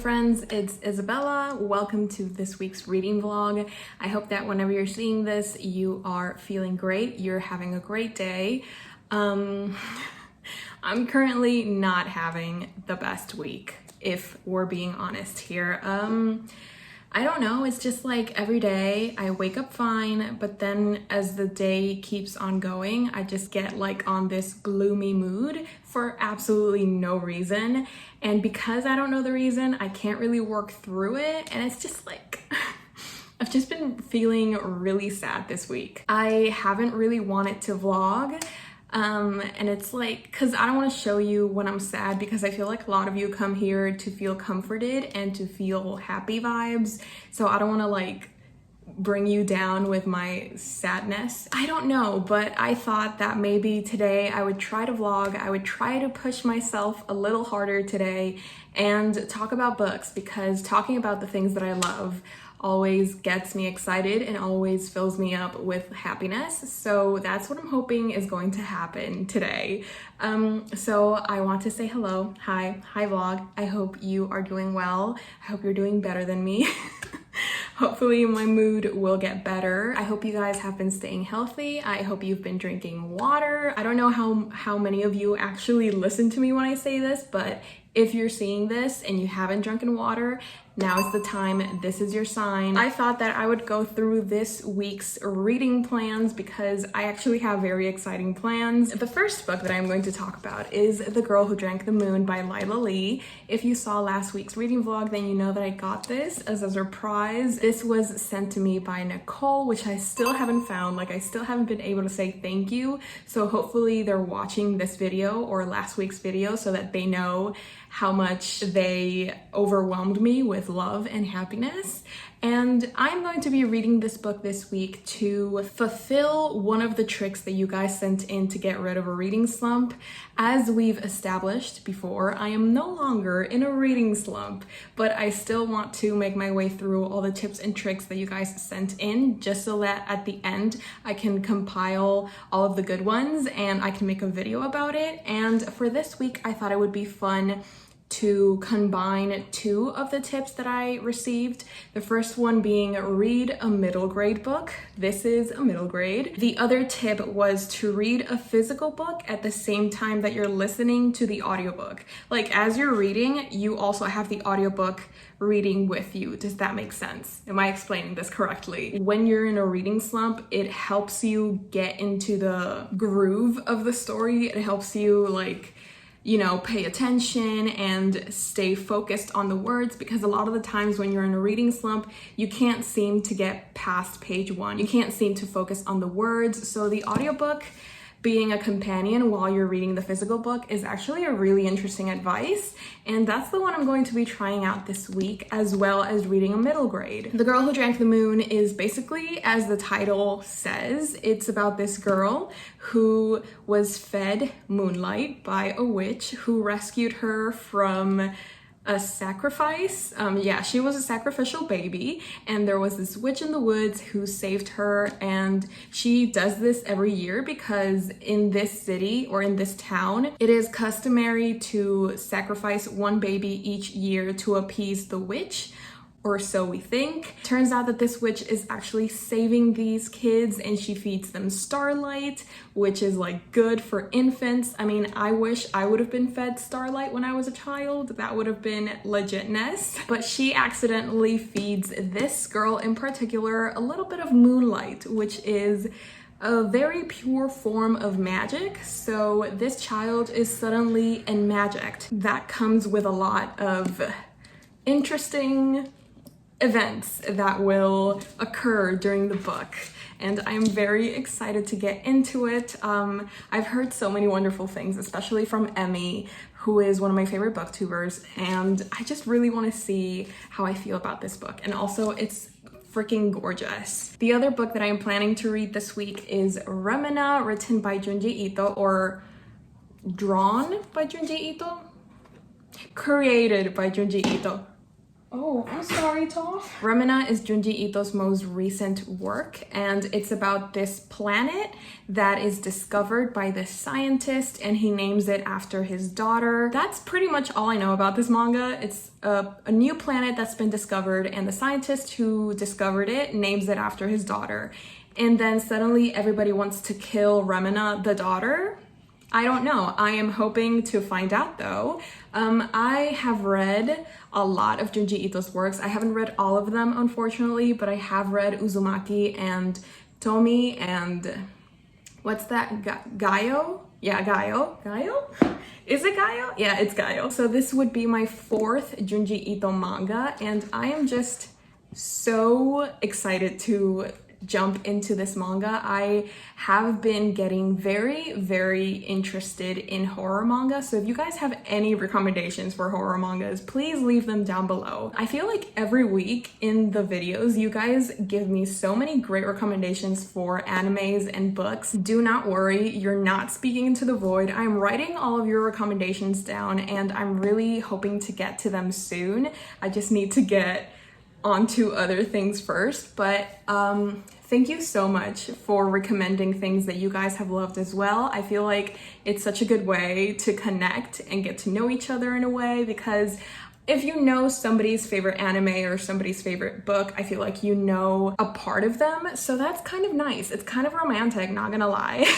friends, it's Isabella. Welcome to this week's reading vlog. I hope that whenever you're seeing this, you are feeling great. You're having a great day. I'm currently not having the best week, if we're being honest here. I don't know, it's just like every day I wake up fine, but then as the day keeps on going, I just get like on this gloomy mood for absolutely no reason. And because I don't know the reason, I can't really work through it. And it's just like, I've just been feeling really sad this week. I haven't really wanted to vlog. And it's like, cause I don't want to show you when I'm sad because I feel like a lot of you come here to feel comforted and to feel happy vibes. So I don't want to like bring you down with my sadness. I don't know, but I thought that maybe today I would try to vlog. I would try to push myself a little harder today and talk about books, because talking about the things that I love always gets me excited and always fills me up with happiness. So that's what I'm hoping is going to happen today. So I want to say hello. Hi vlog. I hope you are doing well. I hope you're doing better than me. Hopefully my mood will get better. I hope you guys have been staying healthy. I hope you've been drinking water. I don't know how many of you actually listen to me when I say this, but if you're seeing this and you haven't drunken water, now is the time. This is your sign. I thought that I would go through this week's reading plans because I actually have very exciting plans. The first book that I'm going to talk about is The Girl Who Drank the Moon by Lila Lee. If you saw last week's reading vlog, then you know that I got this as a surprise. This was sent to me by Nicole, which I still haven't found. Like, I still haven't been able to say thank you. So hopefully they're watching this video or last week's video so that they know how much they overwhelmed me with love and happiness. And I'm going to be reading this book this week to fulfill one of the tricks that you guys sent in to get rid of a reading slump. As we've established before, I am no longer in a reading slump, but I still want to make my way through all the tips and tricks that you guys sent in, just so that at the end I can compile all of the good ones and I can make a video about it. And for this week, I thought it would be fun to combine two of the tips that I received. The first one being read a middle grade book. This is a middle grade. The other tip was to read a physical book at the same time that you're listening to the audiobook. Like, as you're reading, you also have the audiobook reading with you. Does that make sense? Am I explaining this correctly? When you're in a reading slump, it helps you get into the groove of the story. It helps you, like, you know, pay attention and stay focused on the words, because a lot of the times when you're in a reading slump, you can't seem to get past page one. You can't seem to focus on the words. So the audiobook being a companion while you're reading the physical book is actually a really interesting advice. And that's the one I'm going to be trying out this week, as well as reading a middle grade. The Girl Who Drank the Moon is basically, as the title says, it's about this girl who was fed moonlight by a witch who rescued her from a sacrifice. Yeah, she was a sacrificial baby, and there was this witch in the woods who saved her. And she does this every year because in this city, or in this town, it is customary to sacrifice one baby each year to appease the witch, or so we think. Turns out that this witch is actually saving these kids, and she feeds them starlight, which is like good for infants. I mean, I wish I would have been fed starlight when I was a child. That would have been legitness. But she accidentally feeds this girl in particular a little bit of moonlight, which is a very pure form of magic. So this child is suddenly enmagicked. That comes with a lot of interesting events that will occur during the book, and I'm very excited to get into it. I've heard so many wonderful things, especially from Emmy, who is one of my favorite booktubers, and I just really want to see how I feel about this book. And also, it's freaking gorgeous. The other book that I'm planning to read this week is Remina, written by Junji Ito, or drawn by Junji Ito? Created by Junji Ito. Oh, I'm sorry, Toph. Remina is Junji Ito's most recent work, and it's about this planet that is discovered by this scientist, and he names it after his daughter. That's pretty much all I know about this manga. It's a new planet that's been discovered, and the scientist who discovered it names it after his daughter. And then suddenly everybody wants to kill Remina, the daughter. I don't know. I am hoping to find out though. I have read a lot of Junji Ito's works. I haven't read all of them, unfortunately, but I have read Uzumaki and Tomi and what's that? Gaio? Yeah, Gaio. Gaio? Is it Gaio? Yeah, it's Gaio. So this would be my 4th Junji Ito manga, and I am just so excited to jump into this manga. I have been getting very, very interested in horror manga, so if you guys have any recommendations for horror mangas, please leave them down below. I feel like every week in the videos, you guys give me so many great recommendations for animes and books. Do not worry, you're not speaking into the void. I'm writing all of your recommendations down, and I'm really hoping to get to them soon. I just need to get onto other things first, but thank you so much for recommending things that you guys have loved as well. I feel like it's such a good way to connect and get to know each other in a way, because if you know somebody's favorite anime or somebody's favorite book, I feel like you know a part of them, so that's kind of nice. It's kind of romantic, not gonna lie.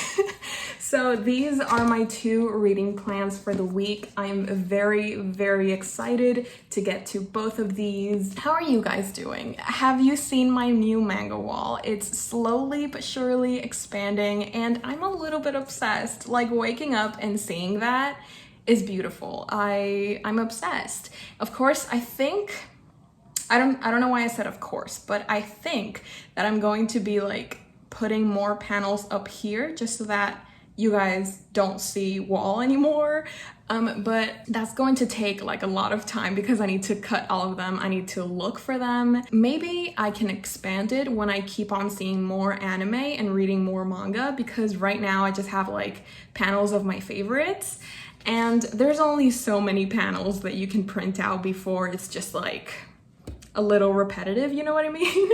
So these are my 2 reading plans for the week. I'm very, very excited to get to both of these. How are you guys doing? Have you seen my new manga wall? It's slowly but surely expanding, and I'm a little bit obsessed. Like, waking up and seeing that is beautiful. I'm obsessed. Of course, I don't know why I said of course, but I think that I'm going to be like putting more panels up here just so that you guys don't see wall anymore. But that's going to take like a lot of time because I need to cut all of them. I need to look for them. Maybe I can expand it when I keep on seeing more anime and reading more manga, because right now I just have like panels of my favorites, and there's only so many panels that you can print out before it's just like a little repetitive, you know what I mean?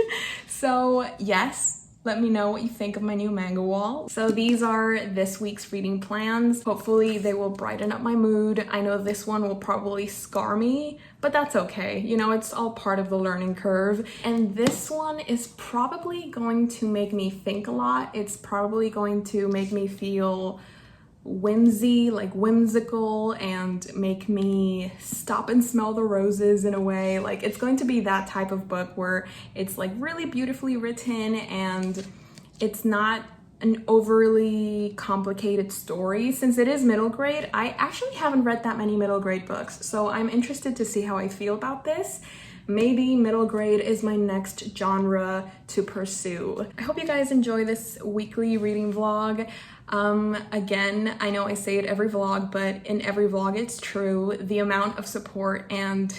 So yes, let me know what you think of my new manga wall. So these are this week's reading plans. Hopefully they will brighten up my mood. I know this one will probably scar me, but that's okay. You know, it's all part of the learning curve. And this one is probably going to make me think a lot. It's probably going to make me feel whimsical, and make me stop and smell the roses in a way. Like, it's going to be that type of book where it's like really beautifully written and it's not an overly complicated story. Since it is middle grade, I actually haven't read that many middle grade books, so I'm interested to see how I feel about this. Maybe middle grade is my next genre to pursue. I hope you guys enjoy this weekly reading vlog. Again, I know I say it every vlog, but in every vlog it's true. The amount of support and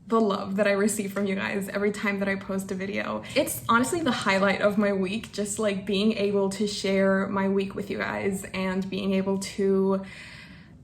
the love that I receive from you guys every time that I post a video. It's honestly the highlight of my week, just like being able to share my week with you guys and being able to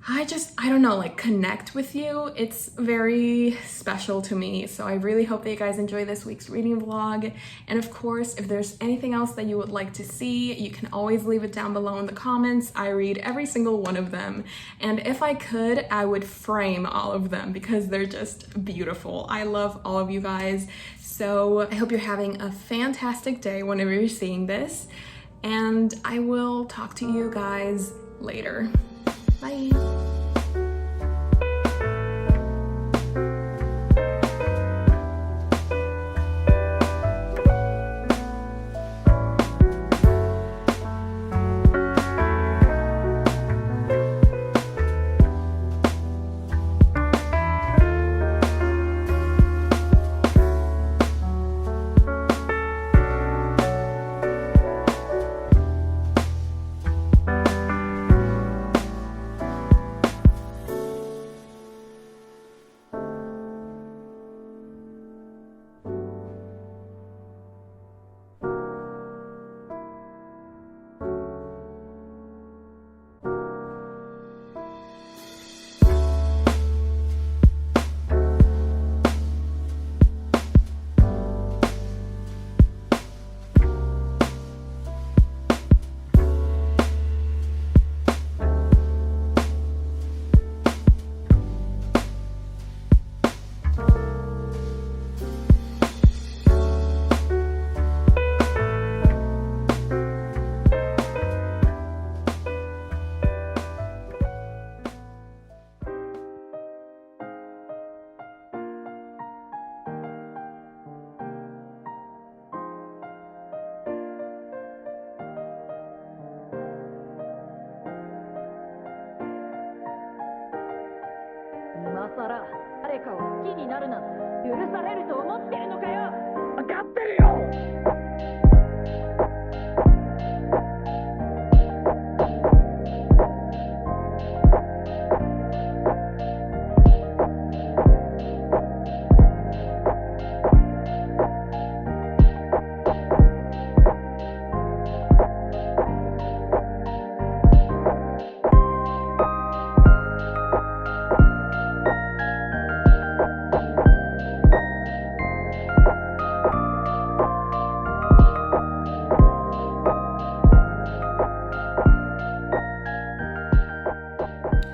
I don't know, like connect with you. It's very special to me. So I really hope that you guys enjoy this week's reading vlog. And of course, if there's anything else that you would like to see, you can always leave it down below in the comments. I read every single one of them. And if I could, I would frame all of them because they're just beautiful. I love all of you guys. So I hope you're having a fantastic day whenever you're seeing this. And I will talk to you guys later. Bye. きになるなんて許されると思ってるのかよ。分かってるよ。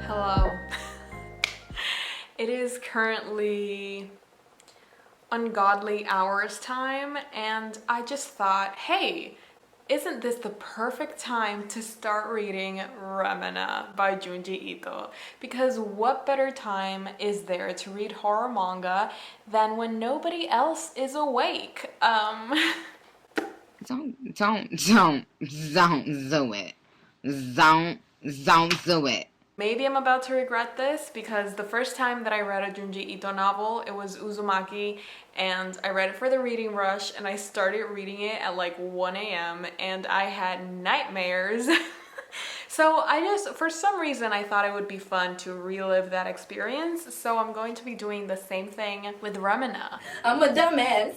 Hello. It is currently ungodly hours time, and I just thought, hey, isn't this the perfect time to start reading Remina by Junji Ito? Because what better time is there to read horror manga than when nobody else is awake? Don't do it. Don't do it. Maybe I'm about to regret this because the first time that I read a Junji Ito novel, it was Uzumaki, and I read it for the reading rush, and I started reading it at like 1 a.m. and I had nightmares. So for some reason, I thought it would be fun to relive that experience. So I'm going to be doing the same thing with Remina. I'm a dumbass.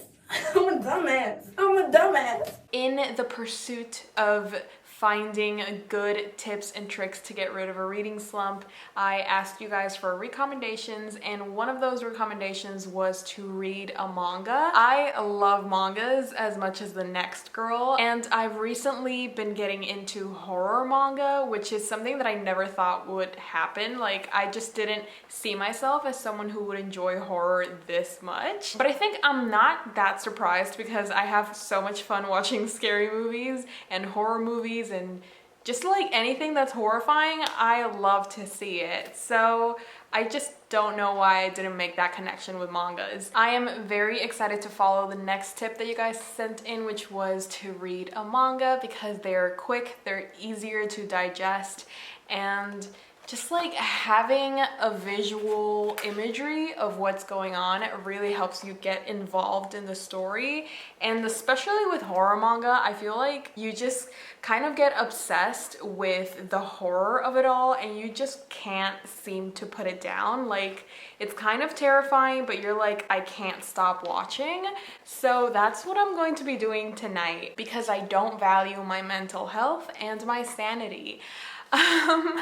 I'm a dumbass. I'm a dumbass. In the pursuit of finding good tips and tricks to get rid of a reading slump, I asked you guys for recommendations, and one of those recommendations was to read a manga. I love mangas as much as the next girl, and I've recently been getting into horror manga, which is something that I never thought would happen. Like, I just didn't see myself as someone who would enjoy horror this much. But I think I'm not that surprised because I have so much fun watching scary movies and horror movies and just like anything that's horrifying. I love to see it. So I just don't know why I didn't make that connection with mangas. I am very excited to follow the next tip that you guys sent in, which was to read a manga because they're quick, they're easier to digest, and just like having a visual imagery of what's going on, it really helps you get involved in the story. And especially with horror manga, I feel like you just kind of get obsessed with the horror of it all and you just can't seem to put it down. Like, it's kind of terrifying, but you're like, I can't stop watching. So that's what I'm going to be doing tonight because I don't value my mental health and my sanity.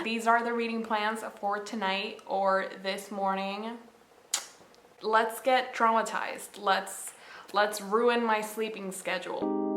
These are the reading plans for tonight or this morning. Let's get traumatized. Let's ruin my sleeping schedule.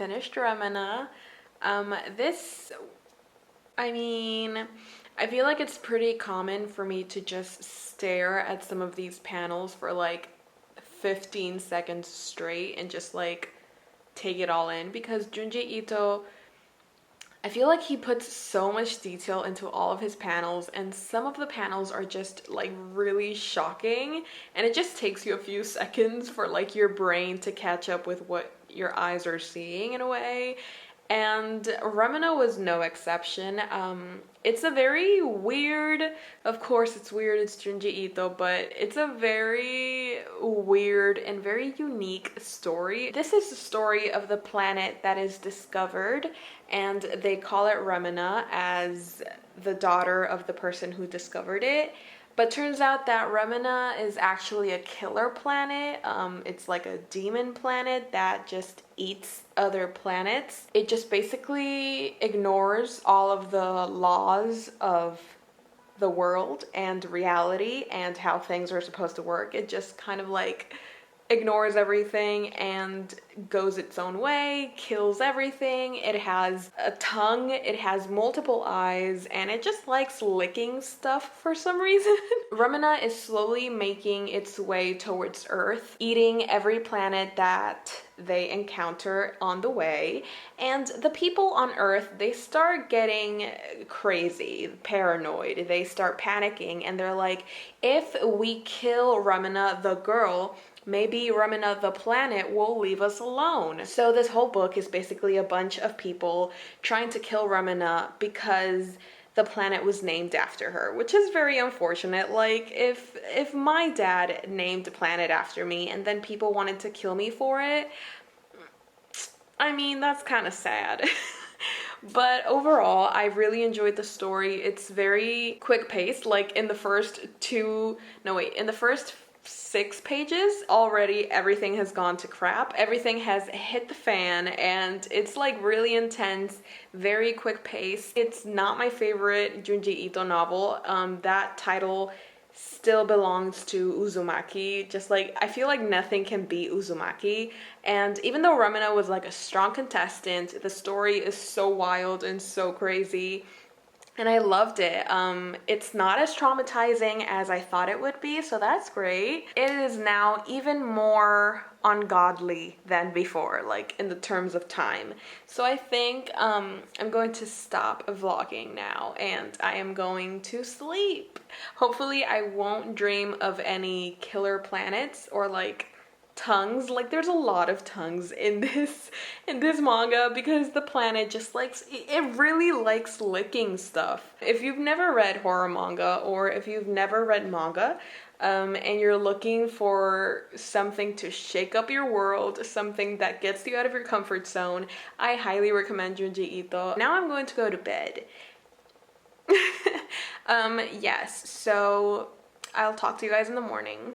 finished Remina. I feel like it's pretty common for me to just stare at some of these panels for like 15 seconds straight and just like take it all in, because Junji Ito, I feel like he puts so much detail into all of his panels, and some of the panels are just like really shocking, and it just takes you a few seconds for like your brain to catch up with what your eyes are seeing in a way. And Remina was no exception. It's a very weird, of course it's weird, it's Junji Ito, but it's a very weird and very unique story. This is the story of the planet that is discovered, and they call it Remina as the daughter of the person who discovered it. But turns out that Remina is actually a killer planet. It's like a demon planet that just eats other planets. It just basically ignores all of the laws of the world and reality and how things are supposed to work. It just kind of like ignores everything and goes its own way, kills everything. It has a tongue, it has multiple eyes, and it just likes licking stuff for some reason. Remina is slowly making its way towards Earth, eating every planet that they encounter on the way. And the people on Earth, they start getting crazy, paranoid. They start panicking, and they're like, if we kill Remina the girl, maybe Remina the planet will leave us alone. So this whole book is basically a bunch of people trying to kill Remina because the planet was named after her, which is very unfortunate. Like, if my dad named a planet after me and then people wanted to kill me for it, I mean, that's kind of sad. But overall, I really enjoyed the story. It's very quick paced. Like in the first 6 pages already everything has gone to crap. Everything has hit the fan, and it's like really intense, very quick pace. It's not my favorite Junji Ito novel. That title still belongs to Uzumaki. Just like, I feel like nothing can beat Uzumaki. And even though Remina was like a strong contestant, the story is so wild and so crazy, and I loved it. It's not as traumatizing as I thought it would be, so that's great. It is now even more ungodly than before, like in the terms of time. So I think I'm going to stop vlogging now, and I am going to sleep. Hopefully I won't dream of any killer planets or like tongues. Like, there's a lot of tongues in this manga, because the planet just likes, it really likes licking stuff. If you've never read horror manga, or if you've never read manga, and you're looking for something to shake up your world, something that gets you out of your comfort zone, I highly recommend Junji Ito. Now I'm going to go to bed. Yes, so I'll talk to you guys in the morning.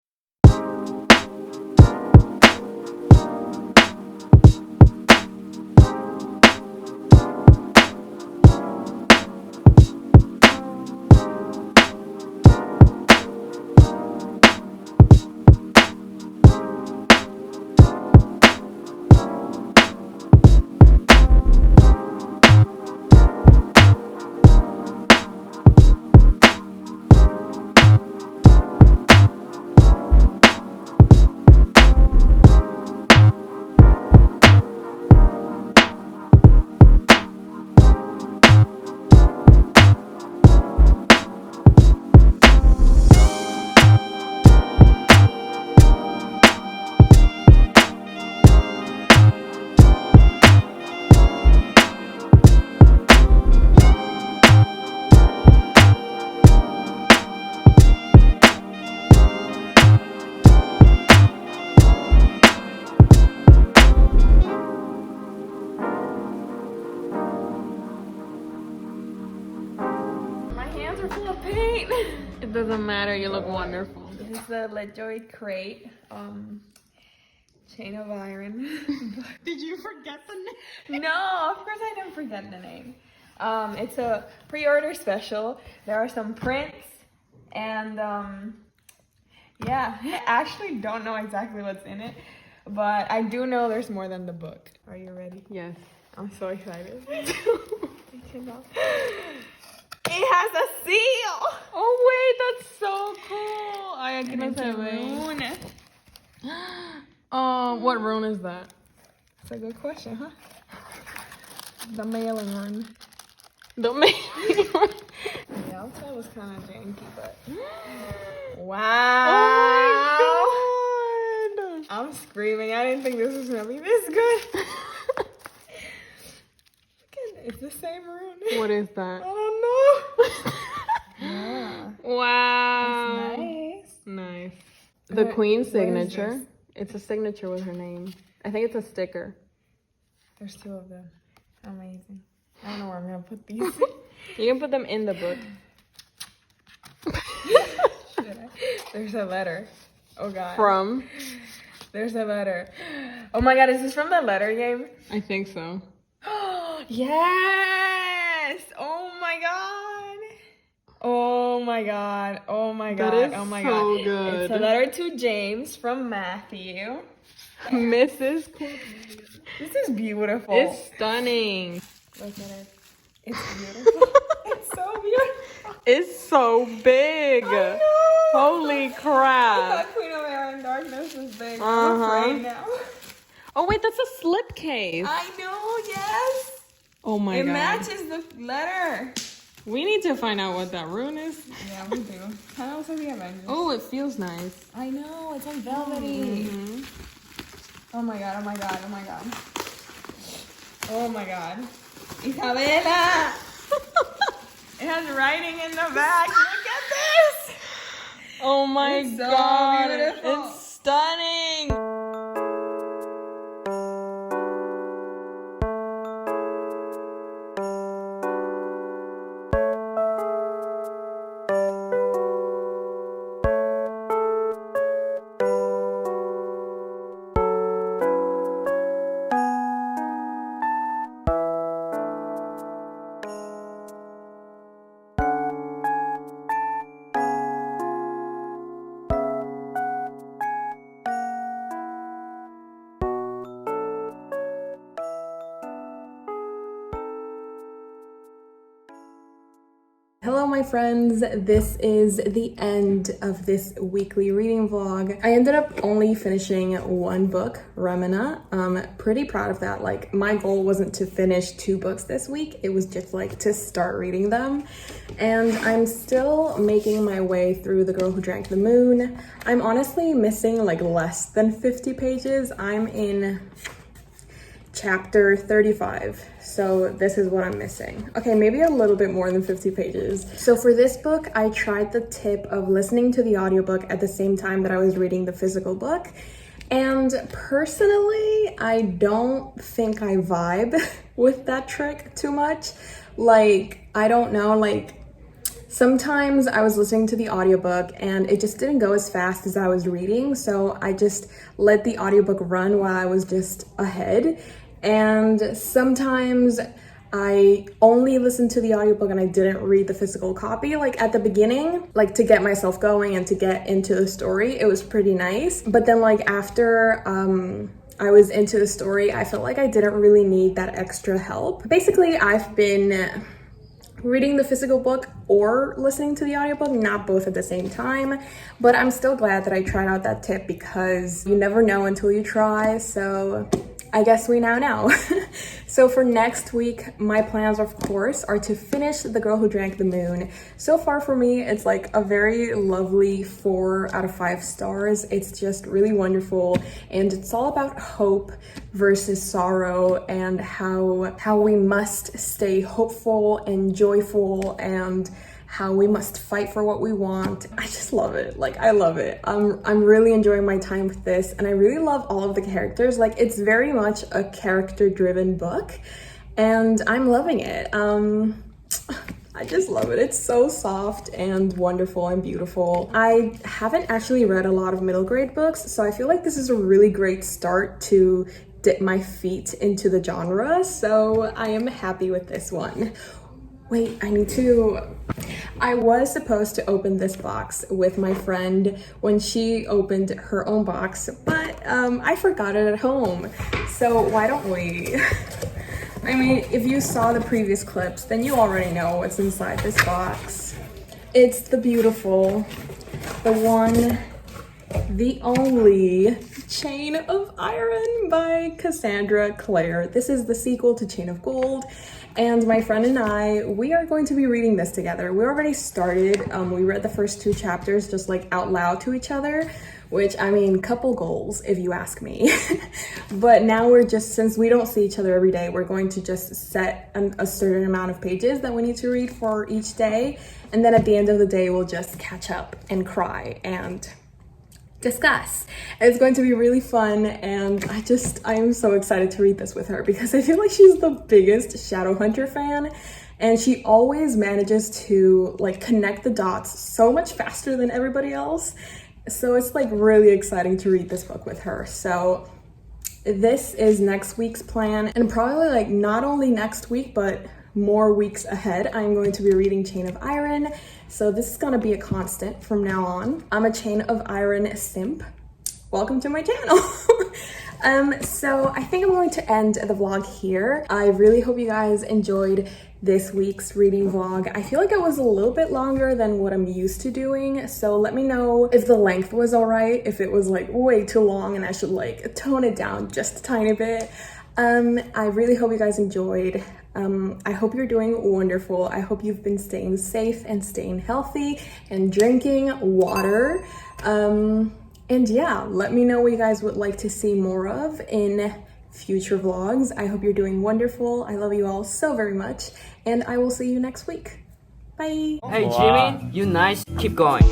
It doesn't matter, you look wonderful. This is the Lejoid crate, chain of iron. Did you forget the name? No, of course I didn't forget the name. It's a pre-order special. There are some prints, and yeah, I actually don't know exactly what's in it, But I do know there's more than the book. Are you ready? Yes. I'm so excited. It has a seal. Oh wait, that's so cool. Ay, aquí no se ve. What rune is that? That's a good question, huh? The mailing rune. The main one. The outside was kind of janky, but Oh my god. I'm screaming. I didn't think this was gonna be this good. It's the same rune. What is that? I don't know. Yeah. Wow. Nice. Nice. The What- queen's what is signature. this? It's a signature with her name. I think it's a sticker. There's 2 of them. Amazing. I don't know where I'm gonna put these. You can put them in the book. There's a letter. Oh god. From? There's a letter. Oh my god, is this from the letter game? I think so. Yes! Oh my god. Oh my god. Oh my god. That is oh my so god. good. It's a letter to James from Matthew. Mrs. This is beautiful. It's stunning. Look at it. It's beautiful. It's so beautiful. It's so big. I know. Holy I crap. thought Queen of Air and Darkness was big. I'm Uh-huh. afraid now. Oh wait, that's a slipcase. I know, yes. Oh my It god. matches the letter. We need to find out what that rune is. Yeah, we do. Kind of also the Avengers. Oh, it feels nice. I know, it's like velvety. Mhm. Oh my god, oh my god, oh my god. Oh my god. Isabela! It has writing in the back. Look at this! Oh my It's so god. beautiful. It's stunning. Hello my friends, this is the end of this weekly reading vlog. I ended up only finishing 1 book, Remina. Pretty proud of that. Like, my goal wasn't to finish 2 books this week, it was just like to start reading them. And I'm still making my way through The Girl Who Drank the Moon. I'm honestly missing like less than 50 pages. I'm in chapter 35, so this is what I'm missing. Okay, maybe a little bit more than 50 pages. So for this book, I tried the tip of listening to the audiobook at the same time that I was reading the physical book, and personally, I don't think I vibe with that trick too much. Like, I don't know, like, sometimes I was listening to the audiobook and it just didn't go as fast as I was reading, so I just let the audiobook run while I was just ahead. And sometimes I only listened to the audiobook and I didn't read the physical copy. Like at the beginning, like to get myself going and to get into the story, it was pretty nice. But then like after I was into the story, I felt like I didn't really need that extra help. Basically, I've been reading the physical book or listening to the audiobook, not both at the same time, but I'm still glad that I tried out that tip because you never know until you try, so I guess we now know. So for next week, my plans, of course, are to finish The Girl Who Drank the Moon. So far for me, it's like a very lovely 4 out of 5 stars. It's just really wonderful, and it's all about hope versus sorrow and how we must stay hopeful and joyful and how we must fight for what we want. I just love it. Like, I love it. I'm really enjoying my time with this, and I really love all of the characters. Like, it's very much a character-driven book, and I'm loving it. I just love it. It's so soft and wonderful and beautiful. I haven't actually read a lot of middle grade books, so I feel like this is a really great start to dip my feet into the genre, so I am happy with this one. Wait, I was supposed to open this box with my friend when she opened her own box, but I forgot it at home. So why don't we? I mean, if you saw the previous clips, then you already know what's inside this box. It's the beautiful, the one, the only Chain of Iron by Cassandra Clare. This is the sequel to Chain of Gold, and my friend and I, we are going to be reading this together. We already started. We read the first 2 chapters just like out loud to each other, which, I mean, couple goals if you ask me. But now we're just, since we don't see each other every day, we're going to just set a certain amount of pages that we need to read for each day, and then at the end of the day we'll just catch up and cry and discuss. It's going to be really fun, and I am so excited to read this with her because I feel like she's the biggest Shadowhunter fan, and she always manages to like connect the dots so much faster than everybody else. So it's like really exciting to read this book with her. So this is next week's plan, and probably like not only next week but more weeks ahead, I'm going to be reading Chain of Iron. So this is gonna be a constant from now on. I'm a Chain of Iron simp. Welcome to my channel. So I think I'm going to end the vlog here. I really hope you guys enjoyed this week's reading vlog. I feel like it was a little bit longer than what I'm used to doing. So let me know if the length was all right, if it was like way too long and I should like tone it down just a tiny bit. I really hope you guys enjoyed. I hope you're doing wonderful. I hope you've been staying safe and staying healthy and drinking water. And yeah, let me know what you guys would like to see more of in future vlogs. I hope you're doing wonderful. I love you all so very much, and I will see you next week. Bye. Hey Jimmy, you nice. Keep going.